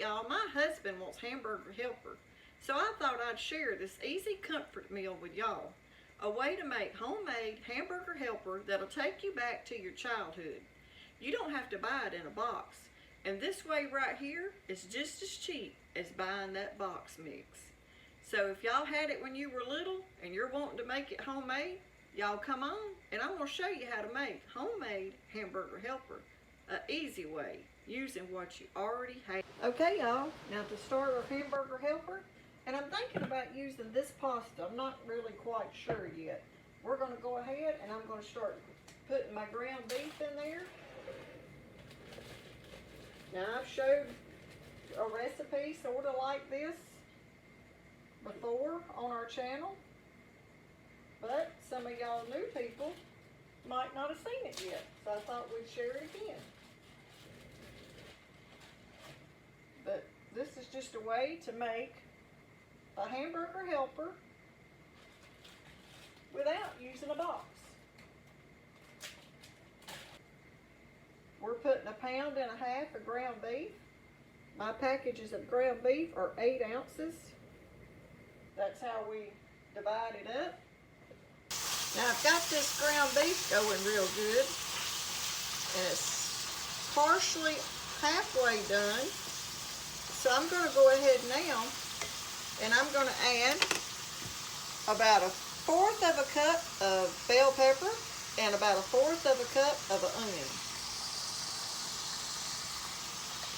y'all, my husband wants Hamburger Helper, so I thought I'd share this easy comfort meal with y'all. A way to make homemade Hamburger Helper that'll take you back to your childhood. You don't have to buy it in a box. And this way right here is just as cheap as buying that box mix. So if y'all had it when you were little and you're wanting to make it homemade, y'all come on and I'm going to show you how to make homemade Hamburger Helper. An easy way, using what you already have. Okay y'all, now to start our Hamburger Helper, and I'm thinking about using this pasta. I'm not really quite sure yet. We're going to go ahead and I'm going to start putting my ground beef in there. Now I've showed a recipe sort of like this before on our channel, but some of y'all new people might not have seen it yet, so I thought we'd share it again. But this is just a way to make a Hamburger Helper without using a box. We're putting 1.5 pounds of ground beef. My packages of ground beef are 8 ounces. That's how we divide it up. Now I've got this ground beef going real good, and it's partially halfway done. So I'm going to go ahead now and I'm going to add about 1/4 of a cup of bell pepper and about 1/4 of a cup of an onion.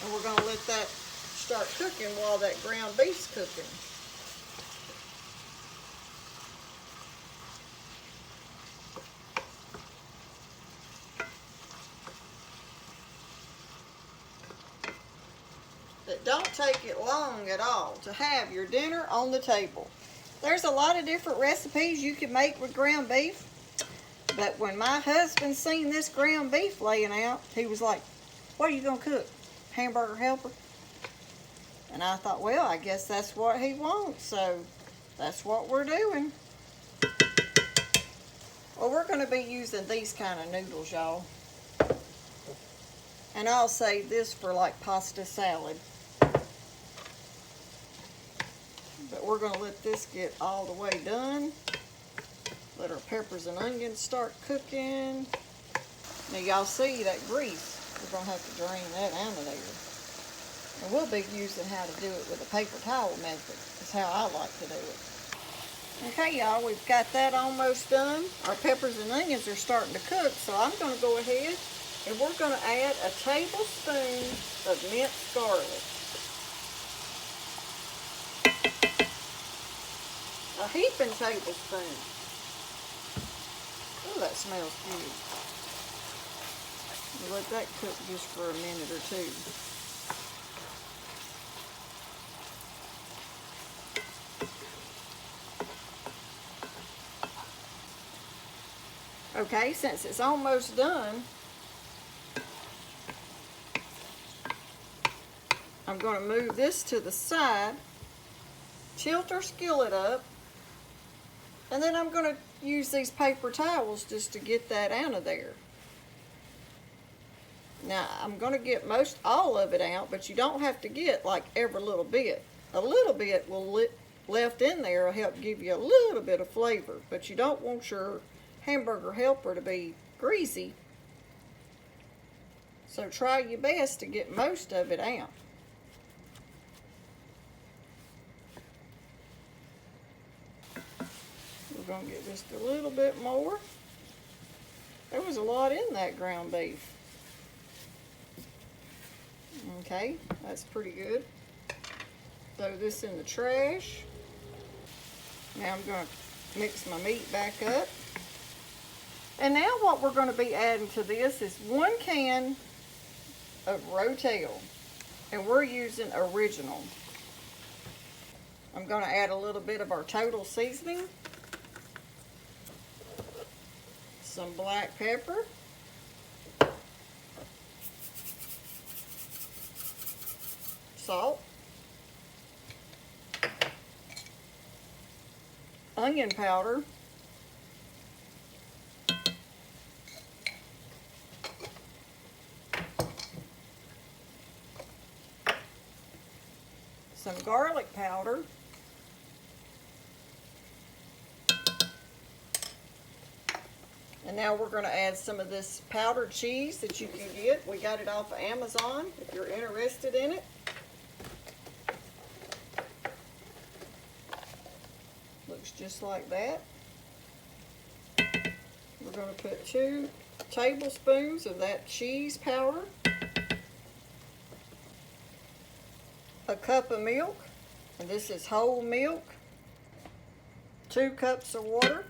And we're going to let that start cooking while that ground beef's cooking. It don't take it long at all to have your dinner on the table. There's a lot of different recipes you can make with ground beef, but when my husband seen this ground beef laying out, he was like, "What are you gonna cook? Hamburger Helper?" And I thought, well, I guess that's what he wants, so that's what we're doing. Well, we're going to be using these kind of noodles, y'all. And I'll save this for like pasta salad. But we're going to let this get all the way done. Let our peppers and onions start cooking. Now y'all see that grease. We're going to have to drain that out of there. And we'll be using how to do it with a paper towel method. That's how I like to do it. Okay y'all, we've got that almost done. Our peppers and onions are starting to cook, so I'm going to go ahead and we're going to add a tablespoon of minced garlic. A heaping tablespoon. Oh, that smells good. We'll let that cook just for a minute or two. Okay, since it's almost done, I'm going to move this to the side, tilt our skillet up, and then I'm going to use these paper towels just to get that out of there. Now, I'm going to get all of it out, but you don't have to get like every little bit. A little bit left in there will help give you a little bit of flavor, but you don't want your Hamburger Helper to be greasy. So try your best to get most of it out. We're going to get just a little bit more. There was a lot in that ground beef. Okay, that's pretty good. Throw this in the trash. Now I'm going to mix my meat back up. And now what we're going to be adding to this is 1 can of Rotel. And we're using original. I'm going to add a little bit of our total seasoning. Some black pepper. Salt. Onion powder. some garlic powder, and now we're going to add some of this powdered cheese that you can get. We got it off of Amazon if you're interested in it. Looks just like that. We're going to put 2 tablespoons of that cheese powder, a cup of milk, and this is whole milk, 2 cups of water,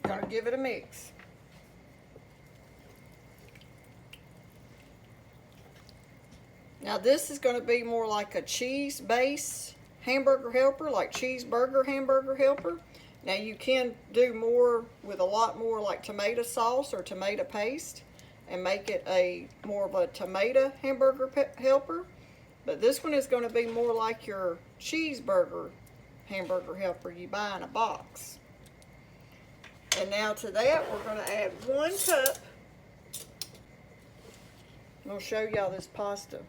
going to give it a mix. Now this is going to be more like a cheese base hamburger helper, like cheeseburger hamburger helper. Now you can do more with a lot more like tomato sauce or tomato paste and make it a more of a tomato hamburger helper. But this one is going to be more like your cheeseburger hamburger helper you buy in a box. And now to that we're going to add 1 cup. I'm going to show y'all this pasta.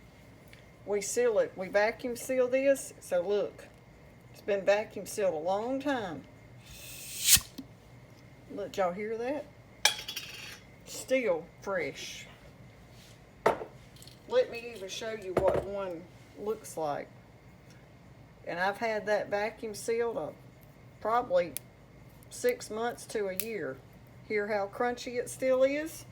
We seal it. We vacuum seal this. So look, it's been vacuum sealed a long time. Let y'all hear that? Still fresh. Let me even show you what one looks like. And I've had that vacuum sealed probably 6 months to a year. Hear how crunchy it still is?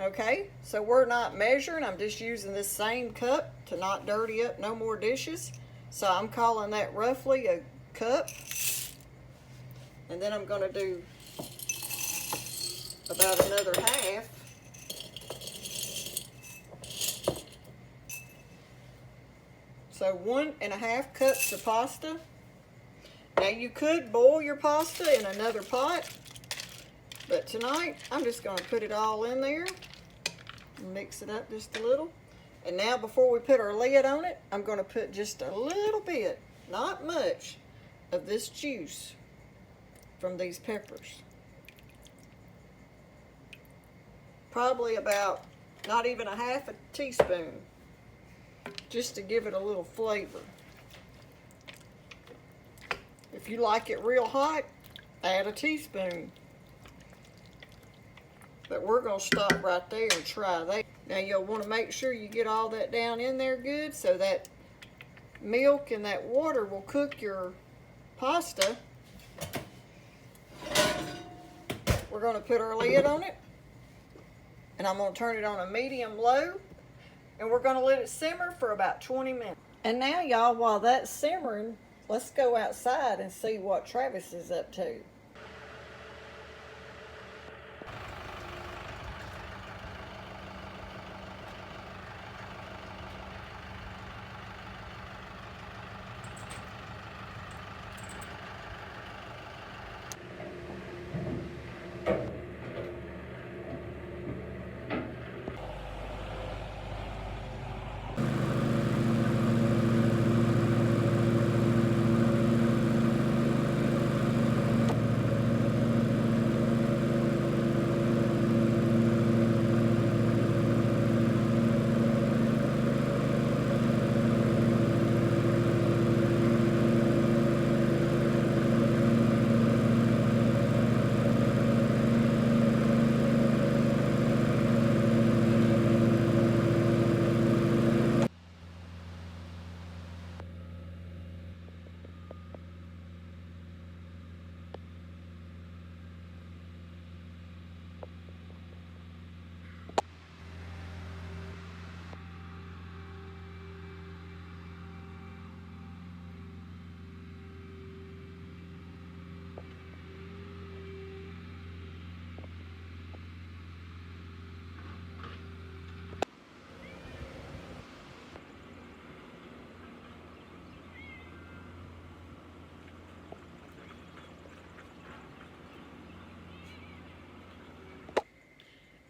Okay, so we're not measuring. I'm just using this same cup to not dirty up no more dishes. So I'm calling that roughly a cup. And then I'm going to do about another half. So 1.5 cups of pasta. Now you could boil your pasta in another pot, but tonight I'm just going to put it all in there and mix it up just a little. And now before we put our lid on it, I'm going to put just a little bit, not much, of this juice from these peppers. Probably about not even a half a teaspoon, just to give it a little flavor. If you like it real hot, add a teaspoon. But we're going to stop right there and try that. Now you'll want to make sure you get all that down in there good so that milk and that water will cook your pasta. We're going to put our lid on it. And I'm going to turn it on a medium low. And we're going to let it simmer for about 20 minutes. And now y'all, while that's simmering, let's go outside and see what Travis is up to.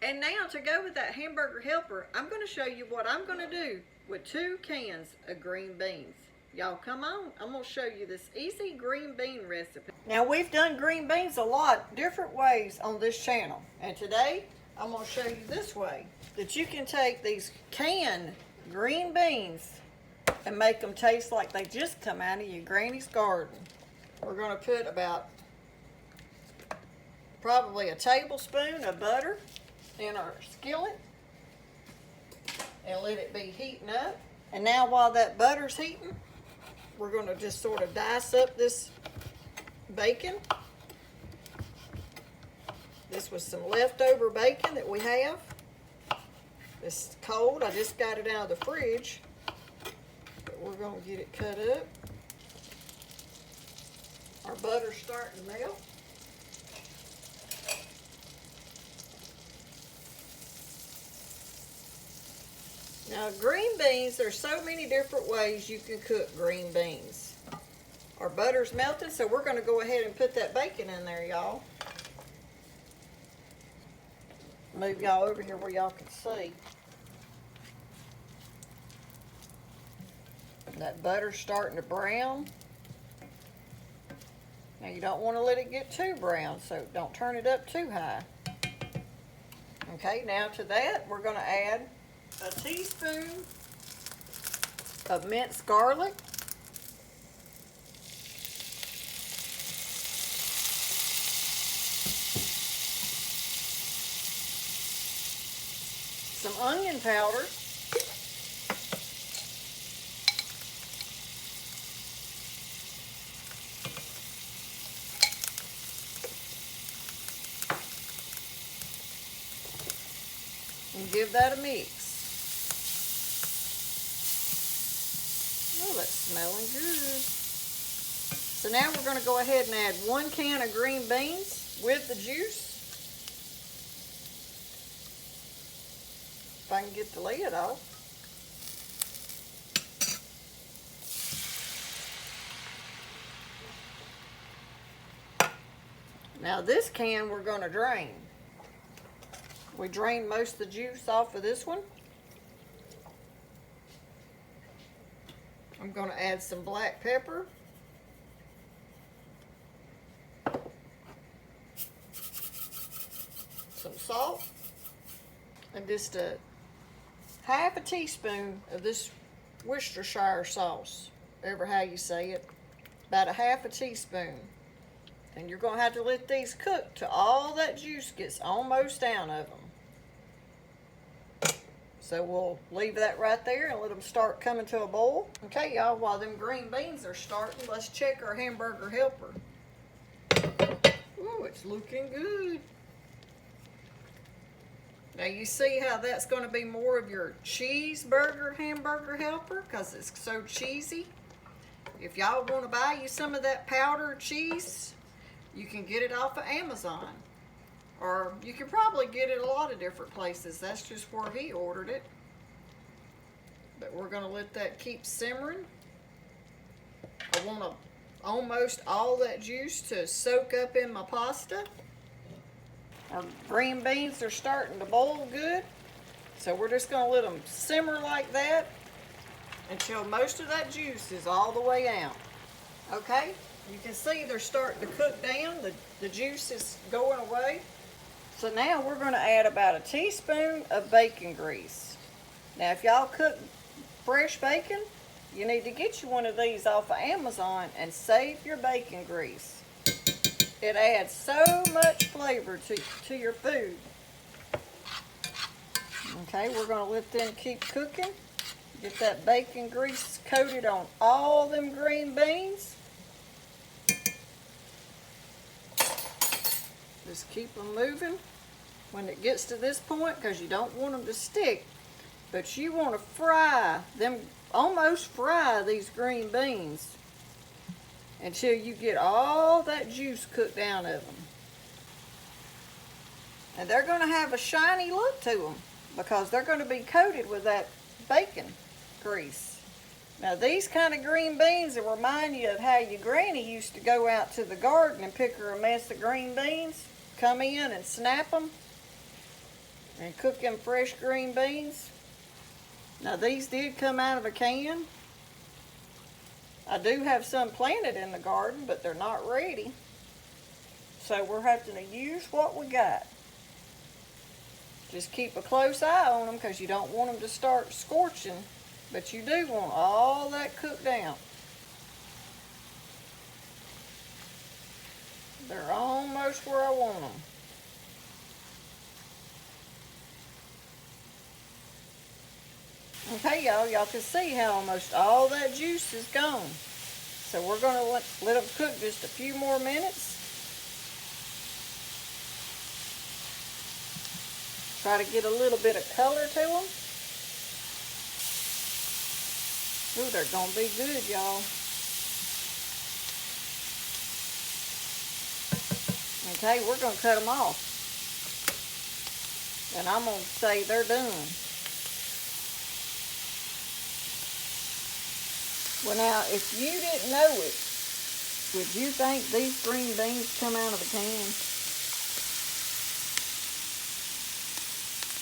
And now to go with that hamburger helper, I'm going to show you what I'm going to do with 2 cans of green beans. Y'all come on, I'm going to show you this easy green bean recipe. Now we've done green beans a lot different ways on this channel. And today I'm going to show you this way that you can take these canned green beans and make them taste like they just come out of your granny's garden. We're going to put about probably a tablespoon of butter in our skillet and let it be heating up. And now while that butter's heating, we're going to just sort of dice up this bacon. This was some leftover bacon that we have. It's cold. I just got it out of the fridge. But we're going to get it cut up. Our butter's starting to melt. Now green beans, there's so many different ways you can cook green beans. Our butter's melted, so we're going to go ahead and put that bacon in there, y'all. Move y'all over here where y'all can see. That butter's starting to brown. Now you don't want to let it get too brown, so don't turn it up too high. Okay, now to that, we're going to add a teaspoon of minced garlic, some onion powder, and give that a mix. Oh, that's smelling good. So now we're going to go ahead and add 1 can of green beans with the juice. If I can get the lid off. Now this can we're going to drain. We drained most of the juice off of this one. I'm going to add some black pepper. Some salt. And just a half a teaspoon of this Worcestershire sauce. Ever how you say it. About a half a teaspoon. And you're going to have to let these cook till all that juice gets almost down of them. So we'll leave that right there and let them start coming to a boil. Okay, y'all, while them green beans are starting, let's check our hamburger helper. Ooh, it's looking good. Now you see how that's going to be more of your cheeseburger hamburger helper because it's so cheesy. If y'all want to buy you some of that powdered cheese, you can get it off of Amazon. Or you can probably get it a lot of different places. That's just where he ordered it. But we're going to let that keep simmering. I want almost all that juice to soak up in my pasta. Our green beans are starting to boil good. So we're just going to let them simmer like that until most of that juice is all the way out. Okay? You can see they're starting to cook down. The juice is going away. So now we're going to add about a teaspoon of bacon grease. Now if y'all cook fresh bacon, you need to get you one of these off of Amazon and save your bacon grease. It adds so much flavor to your food. Okay, we're going to let them keep cooking. Get that bacon grease coated on all them green beans. Just keep them moving when it gets to this point because you don't want them to stick. But you want to fry them, almost fry these green beans until you get all that juice cooked down of them. And they're going to have a shiny look to them because they're going to be coated with that bacon grease. Now these kind of green beans will remind you of how your granny used to go out to the garden and pick her a mess of green beans, come in and snap them. and cook them fresh green beans. Now these did come out of a can. I do have some planted in the garden, but they're not ready. So we're having to use what we got. Just keep a close eye on them because you don't want them to start scorching, but you do want all that cooked down. They're almost where I want them. Okay, y'all can see how almost all that juice is gone. So we're going to let them cook just a few more minutes. Try to get a little bit of color to them. Ooh, they're going to be good, y'all. Okay, we're going to cut them off. And I'm going to say they're done. Well, now, if you didn't know it, would you think these green beans come out of a can?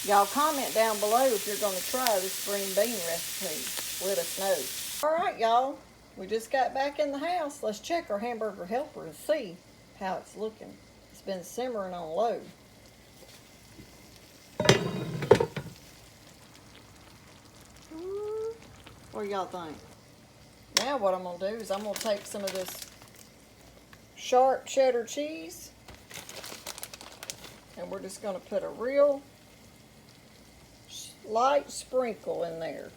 Y'all comment down below if you're going to try this green bean recipe. Let us know. All right, y'all. We just got back in the house. Let's check our hamburger helper and see how it's looking. It's been simmering on low. What do y'all think? Now what I'm going to do is I'm going to take some of this sharp cheddar cheese and we're just going to put a real light sprinkle in there.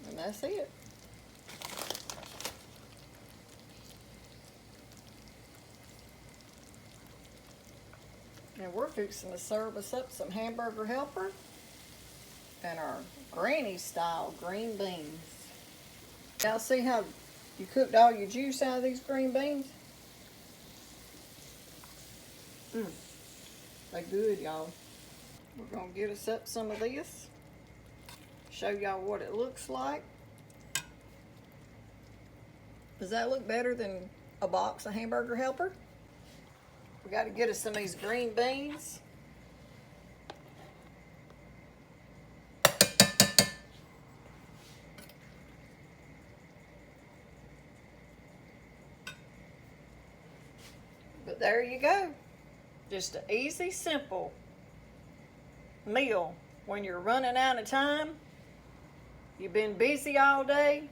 And that's it. And we're fixing to serve us up some hamburger helper and our granny style green beans. Y'all see how you cooked all your juice out of these green beans? They're good, y'all. We're gonna get us up some of this. Show y'all what it looks like. Does that look better than a box of hamburger helper? We got to get us some of these green beans. But there you go. Just an easy, simple meal when you're running out of time. You've been busy all day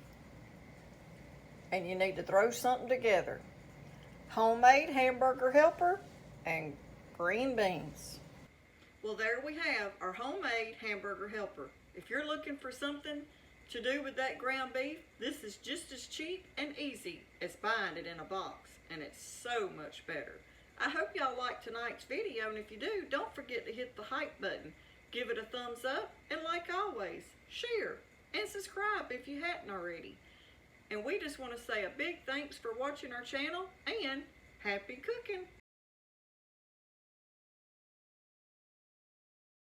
and you need to throw something together. Homemade hamburger helper and green beans. Well, there we have our homemade hamburger helper. If you're looking for something to do with that ground beef, this is just as cheap and easy as buying it in a box, and it's so much better. I hope y'all liked tonight's video, and if you do, don't forget to hit the hype button. Give it a thumbs up, and like always, share and subscribe if you hadn't already. And we just want to say a big thanks for watching our channel and happy cooking.